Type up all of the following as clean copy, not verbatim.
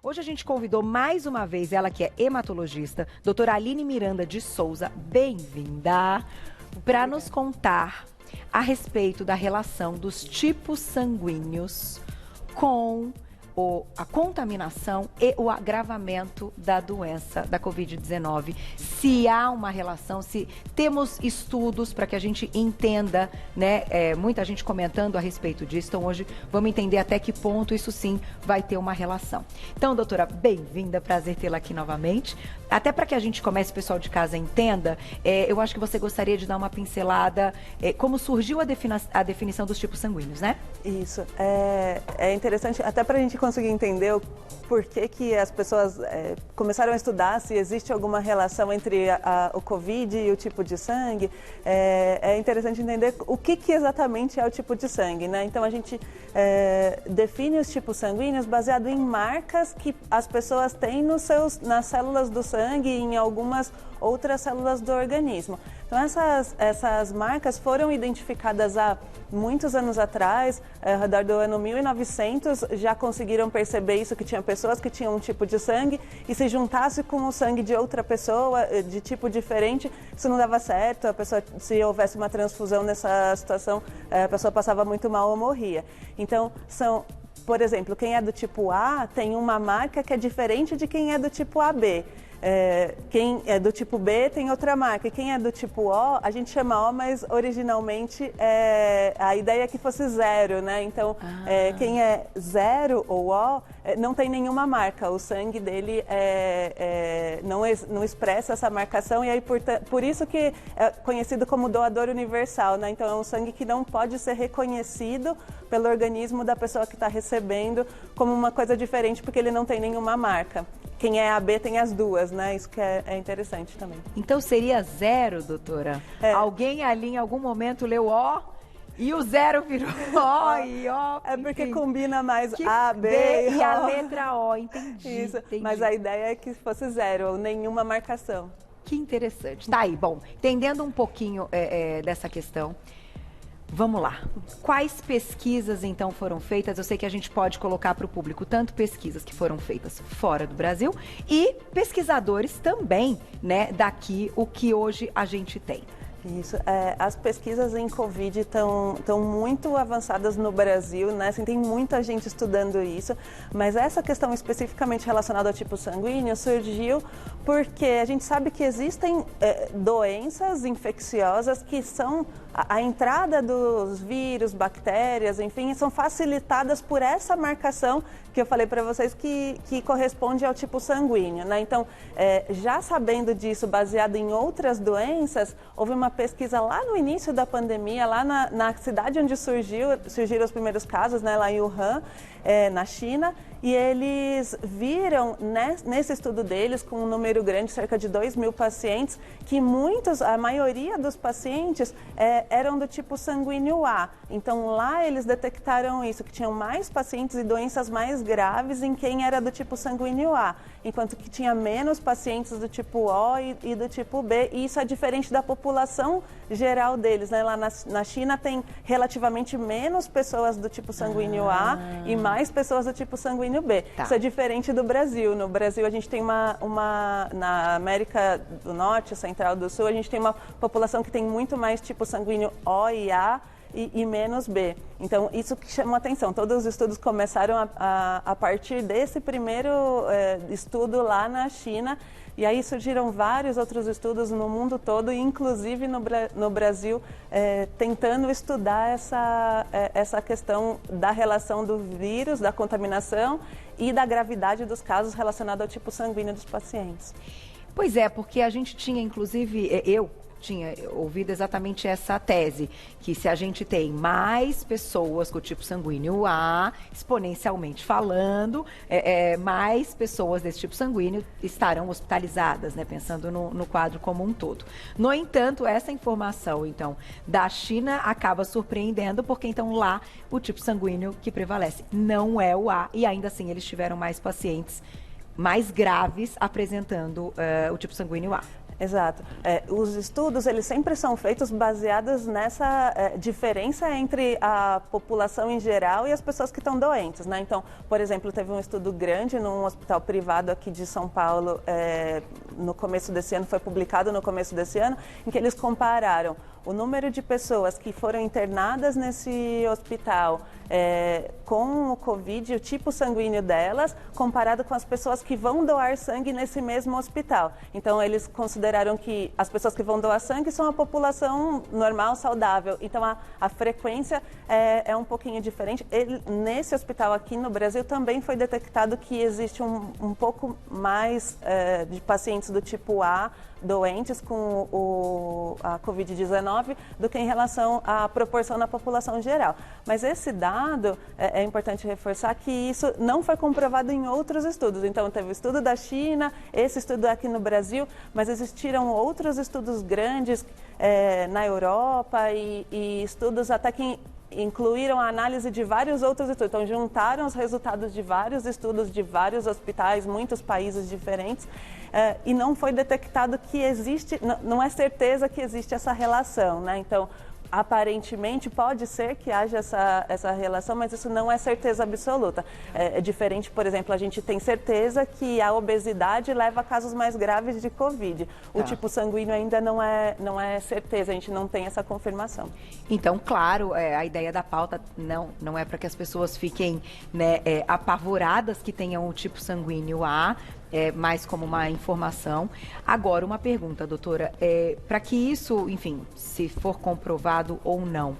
Hoje a gente convidou mais uma vez ela que é hematologista, doutora Aline Miranda de Souza, bem-vinda, para nos contar a respeito da relação dos tipos sanguíneos com a contaminação e o agravamento da doença da Covid-19. Se há uma relação, se temos estudos para que a gente entenda, né? Muita gente comentando a respeito disso, então hoje vamos entender até que ponto isso sim vai ter uma relação. Então, doutora, bem-vinda, prazer tê-la aqui novamente. Até para que a gente comece, o pessoal de casa entenda, eu acho que você gostaria de dar uma pincelada, como surgiu a definição dos tipos sanguíneos, né? Isso, é interessante, até para a gente conseguir entender por que as pessoas começaram a estudar se existe alguma relação entre o Covid e o tipo de sangue. É interessante entender o que exatamente é o tipo de sangue, né? Então a gente define os tipos sanguíneos baseado em marcas que as pessoas têm nas células do sangue e em algumas outras células do organismo. Então essas marcas foram identificadas há muitos anos atrás, ao redor do ano 1900, já conseguiram perceber isso, que tinha pessoas que tinham um tipo de sangue e se juntasse com o sangue de outra pessoa, de tipo diferente, isso não dava certo, se houvesse uma transfusão nessa situação, a pessoa passava muito mal ou morria. Então, por exemplo, quem é do tipo A tem uma marca que é diferente de quem é do tipo AB. Quem é do tipo B tem outra marca. E quem é do tipo O, a gente chama O, mas originalmente a ideia é que fosse zero, né? Então, quem é zero ou O não tem nenhuma marca. O sangue dele não expressa essa marcação e aí por isso que é conhecido como doador universal, né? Então, é um sangue que não pode ser reconhecido pelo organismo da pessoa que está recebendo como uma coisa diferente, porque ele não tem nenhuma marca. Quem é AB tem as duas, né? Isso que é interessante também. Então seria zero, doutora? Alguém ali em algum momento leu O e o zero virou O e O. É porque combina mais A, B e a letra O, entendi. Isso, entendi. mas a ideia é que fosse zero, ou nenhuma marcação. Que interessante. Tá aí, bom, entendendo um pouquinho dessa questão, vamos lá. Quais pesquisas, então, foram feitas? Eu sei que a gente pode colocar para o público tanto pesquisas que foram feitas fora do Brasil e pesquisadores também, né, daqui, o que hoje a gente tem. Isso, as pesquisas em Covid estão muito avançadas no Brasil, né? Assim, tem muita gente estudando isso, mas essa questão especificamente relacionada ao tipo sanguíneo surgiu porque a gente sabe que existem doenças infecciosas que são a entrada dos vírus, bactérias, enfim, são facilitadas por essa marcação que eu falei para vocês que corresponde ao tipo sanguíneo, né? Então, já sabendo disso, baseado em outras doenças, houve uma pesquisa lá no início da pandemia, lá na cidade onde surgiram os primeiros casos, né, lá em Wuhan, na China, e eles viram, né, nesse estudo deles, com um número grande, cerca de 2.000 pacientes, que a maioria dos pacientes eram do tipo sanguíneo A. Então lá eles detectaram isso, que tinham mais pacientes e doenças mais graves em quem era do tipo sanguíneo A, enquanto que tinha menos pacientes do tipo O e do tipo B, e isso é diferente da população geral deles, né? Lá na China tem relativamente menos pessoas do tipo sanguíneo A e mais pessoas do tipo sanguíneo B. Tá. Isso é diferente do Brasil. No Brasil a gente tem na América do Norte, Central do Sul, a gente tem uma população que tem muito mais tipo sanguíneo O e A e menos B. Então, isso que chama atenção. Todos os estudos começaram a partir desse primeiro estudo lá na China, e aí surgiram vários outros estudos no mundo todo, inclusive no Brasil, tentando estudar essa questão da relação do vírus, da contaminação e da gravidade dos casos relacionados ao tipo sanguíneo dos pacientes. Pois é, porque a gente tinha, inclusive, eu tinha ouvido exatamente essa tese, que se a gente tem mais pessoas com o tipo sanguíneo A, exponencialmente falando, mais pessoas desse tipo sanguíneo estarão hospitalizadas, né, pensando no quadro como um todo. No entanto, essa informação, então, da China acaba surpreendendo, porque então lá o tipo sanguíneo que prevalece não é o A, e ainda assim eles tiveram mais pacientes mais graves apresentando o tipo sanguíneo A. Exato. Os estudos, eles sempre são feitos baseados nessa diferença entre a população em geral e as pessoas que estão doentes, né? Então, por exemplo, teve um estudo grande num hospital privado aqui de São Paulo, no começo desse ano, foi publicado no começo desse ano, em que eles compararam o número de pessoas que foram internadas nesse hospital com o Covid, o tipo sanguíneo delas, comparado com as pessoas que vão doar sangue nesse mesmo hospital. Então, eles consideraram que as pessoas que vão doar sangue são a população normal, saudável. Então, a frequência é um pouquinho diferente. Nesse hospital aqui no Brasil também foi detectado que existe um pouco mais de pacientes do tipo A doentes com a Covid-19 do que em relação à proporção na população geral. Mas esse dado, é importante reforçar que isso não foi comprovado em outros estudos. Então, teve o estudo da China, esse estudo aqui no Brasil, mas existiram outros estudos grandes na Europa e estudos até que incluíram a análise de vários outros estudos. Então, juntaram os resultados de vários estudos de vários hospitais, muitos países diferentes, e não foi detectado que existe, não é certeza que existe essa relação, né? Então, aparentemente pode ser que haja essa relação, mas isso não é certeza absoluta. É diferente, por exemplo, a gente tem certeza que a obesidade leva a casos mais graves de Covid. O tipo sanguíneo ainda não é certeza, a gente não tem essa confirmação. Então, claro, a ideia da pauta não é para que as pessoas fiquem, né, apavoradas que tenham o tipo sanguíneo A, mais como uma informação. Agora, uma pergunta, doutora, para que isso, enfim, se for comprovado ou não,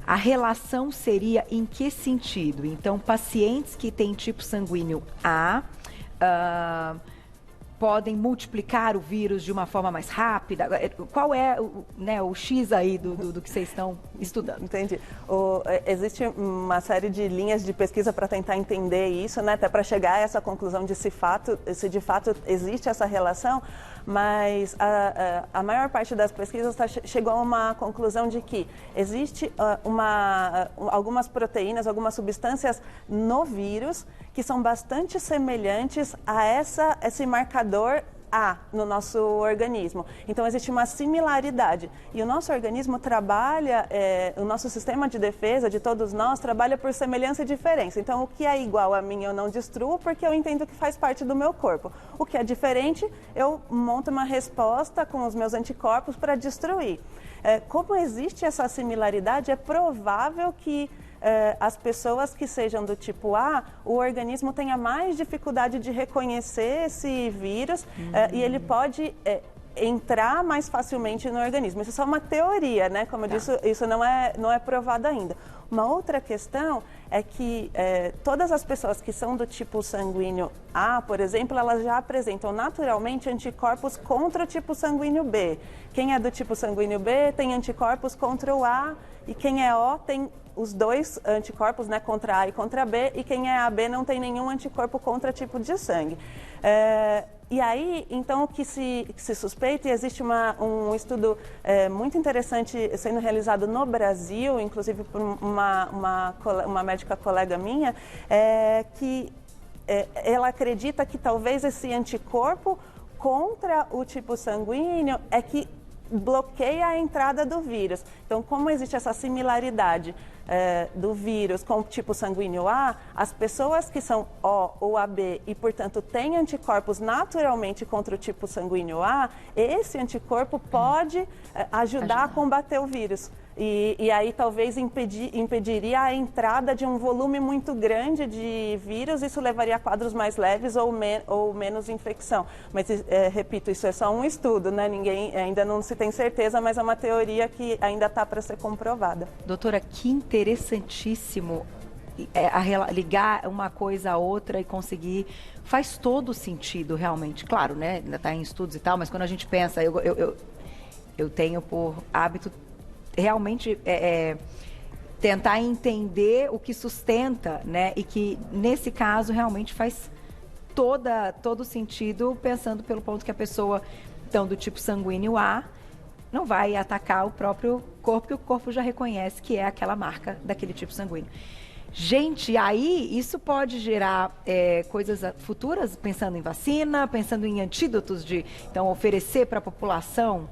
a relação seria em que sentido? Então, pacientes que têm tipo sanguíneo A podem multiplicar o vírus de uma forma mais rápida? Qual é o X aí do que vocês estão estudando? Entendi. Existe uma série de linhas de pesquisa para tentar entender isso, né? Até para chegar a essa conclusão de se de fato existe essa relação, mas a maior parte das pesquisas chegou a uma conclusão de que existe algumas proteínas, algumas substâncias no vírus que são bastante semelhantes a esse marcador A no nosso organismo. Então, existe uma similaridade. E o nosso organismo trabalha, o nosso sistema de defesa de todos nós trabalha por semelhança e diferença. Então, o que é igual a mim eu não destruo porque eu entendo que faz parte do meu corpo. O que é diferente, eu monto uma resposta com os meus anticorpos para destruir. Como existe essa similaridade, é provável que as pessoas que sejam do tipo A, o organismo tenha mais dificuldade de reconhecer esse vírus e ele pode entrar mais facilmente no organismo. Isso é só uma teoria, né? Como eu disse, isso não é provado ainda. Uma outra questão é que todas as pessoas que são do tipo sanguíneo A, por exemplo, elas já apresentam naturalmente anticorpos contra o tipo sanguíneo B. Quem é do tipo sanguíneo B tem anticorpos contra o A e quem é O tem os dois anticorpos, né, contra A e contra B, e quem é AB não tem nenhum anticorpo contra tipo de sangue. E aí, então, o que se suspeita, e existe um estudo muito interessante sendo realizado no Brasil, inclusive por uma médica colega minha, que ela acredita que talvez esse anticorpo contra o tipo sanguíneo é que bloqueia a entrada do vírus. Então, como existe essa similaridade do vírus com o tipo sanguíneo A, as pessoas que são O ou AB e, portanto, têm anticorpos naturalmente contra o tipo sanguíneo A, esse anticorpo pode ajudar a combater o vírus. E aí talvez impediria a entrada de um volume muito grande de vírus, isso levaria a quadros mais leves ou menos infecção. Mas, repito, isso é só um estudo, né? Ainda não se tem certeza, mas é uma teoria que ainda está para ser comprovada. Doutora, que interessantíssimo ligar uma coisa a outra e conseguir... Faz todo sentido, realmente. Claro, né? Ainda está em estudos e tal, mas quando a gente pensa... Eu tenho por hábito... realmente tentar entender o que sustenta, né? E que, nesse caso, realmente faz todo sentido, pensando pelo ponto que a pessoa, então, do tipo sanguíneo A, não vai atacar o próprio corpo, que o corpo já reconhece que é aquela marca daquele tipo sanguíneo. Gente, aí isso pode gerar coisas futuras, pensando em vacina, pensando em antídotos então, oferecer para a população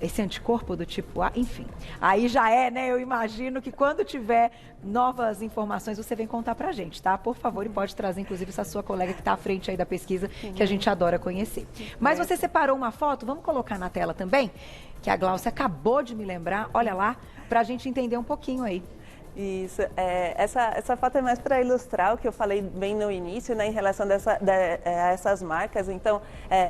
esse anticorpo do tipo A, enfim. Aí já né? Eu imagino que quando tiver novas informações, você vem contar pra gente, tá? Por favor, e pode trazer, inclusive, essa sua colega que está à frente aí da pesquisa, que a gente adora conhecer. Mas você separou uma foto, vamos colocar na tela também, que a Gláucia acabou de me lembrar, olha lá, pra gente entender um pouquinho aí. Isso, essa foto é mais para ilustrar o que eu falei bem no início, né, em relação a essas marcas. Então,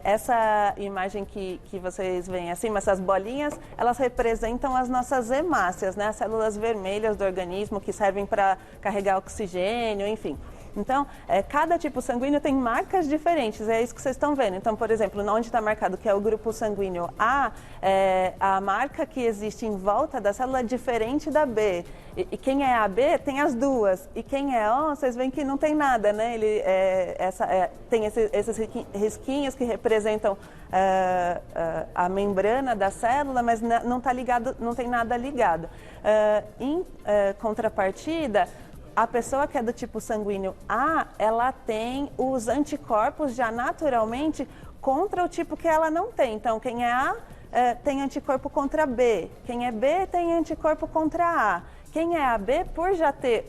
essa imagem que vocês veem acima, essas bolinhas, elas representam as nossas hemácias, né, as células vermelhas do organismo que servem para carregar oxigênio, enfim. Então, cada tipo sanguíneo tem marcas diferentes, é isso que vocês estão vendo. Então, por exemplo, onde está marcado que é o grupo sanguíneo A, a marca que existe em volta da célula é diferente da B. E quem é AB tem as duas. E quem é O, vocês veem que não tem nada, né? Ele, tem esses risquinhos que representam a membrana da célula, mas não tá ligado, não tem nada ligado. Em contrapartida, a pessoa que é do tipo sanguíneo A, ela tem os anticorpos já naturalmente contra o tipo que ela não tem. Então, quem é A tem anticorpo contra B. Quem é B tem anticorpo contra A. Quem é AB, por já ter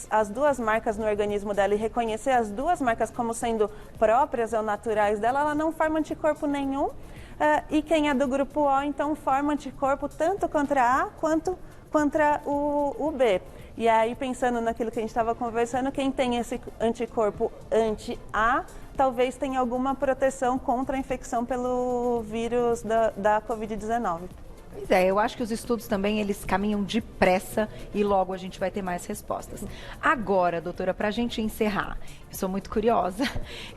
as duas marcas no organismo dela e reconhecer as duas marcas como sendo próprias ou naturais dela, ela não forma anticorpo nenhum. E quem é do grupo O, então, forma anticorpo tanto contra A quanto contra o B. E aí, pensando naquilo que a gente estava conversando, quem tem esse anticorpo anti-A, talvez tenha alguma proteção contra a infecção pelo vírus da Covid-19. Pois eu acho que os estudos também, eles caminham depressa e logo a gente vai ter mais respostas. Agora, doutora, para a gente encerrar, eu sou muito curiosa,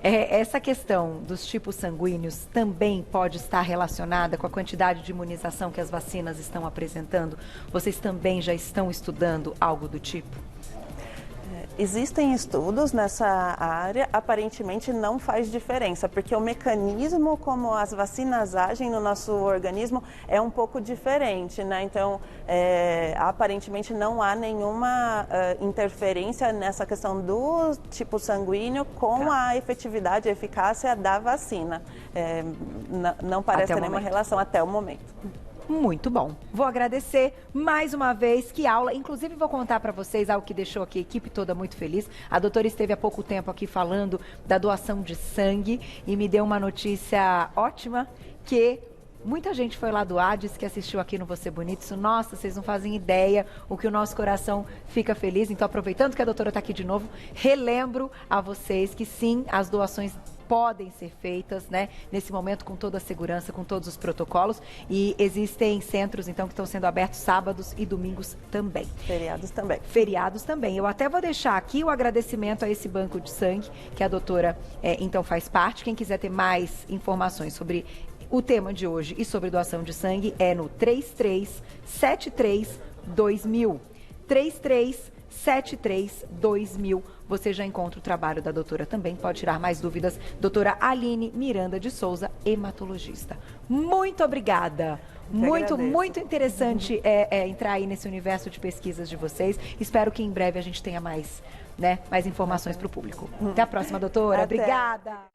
essa questão dos tipos sanguíneos também pode estar relacionada com a quantidade de imunização que as vacinas estão apresentando? Vocês também já estão estudando algo do tipo? Existem estudos nessa área, aparentemente não faz diferença, porque o mecanismo como as vacinas agem no nosso organismo é um pouco diferente, né? Então, aparentemente não há nenhuma interferência nessa questão do tipo sanguíneo com a efetividade, a eficácia da vacina. Não parece ter nenhuma relação até o momento. Muito bom. Vou agradecer mais uma vez, que aula. Inclusive, vou contar para vocês algo que deixou aqui a equipe toda muito feliz. A doutora esteve há pouco tempo aqui falando da doação de sangue e me deu uma notícia ótima, que muita gente foi lá doar, disse que assistiu aqui no Você Bonito. Isso, nossa, vocês não fazem ideia o que o nosso coração fica feliz. Então, aproveitando que a doutora está aqui de novo, relembro a vocês que sim, as doações podem ser feitas, né, nesse momento com toda a segurança, com todos os protocolos, e existem centros, então, que estão sendo abertos sábados e domingos também. Feriados também. Feriados também. Eu até vou deixar aqui o agradecimento a esse banco de sangue, que a doutora, então, faz parte. Quem quiser ter mais informações sobre o tema de hoje e sobre doação de sangue é no 3373-2000. 3373-2000. Você já encontra o trabalho da doutora também, pode tirar mais dúvidas. Doutora Aline Miranda de Souza, hematologista. Muito obrigada. Muito interessante entrar aí nesse universo de pesquisas de vocês. Espero que em breve a gente tenha mais informações para o público. Até a próxima, doutora. Até. Obrigada.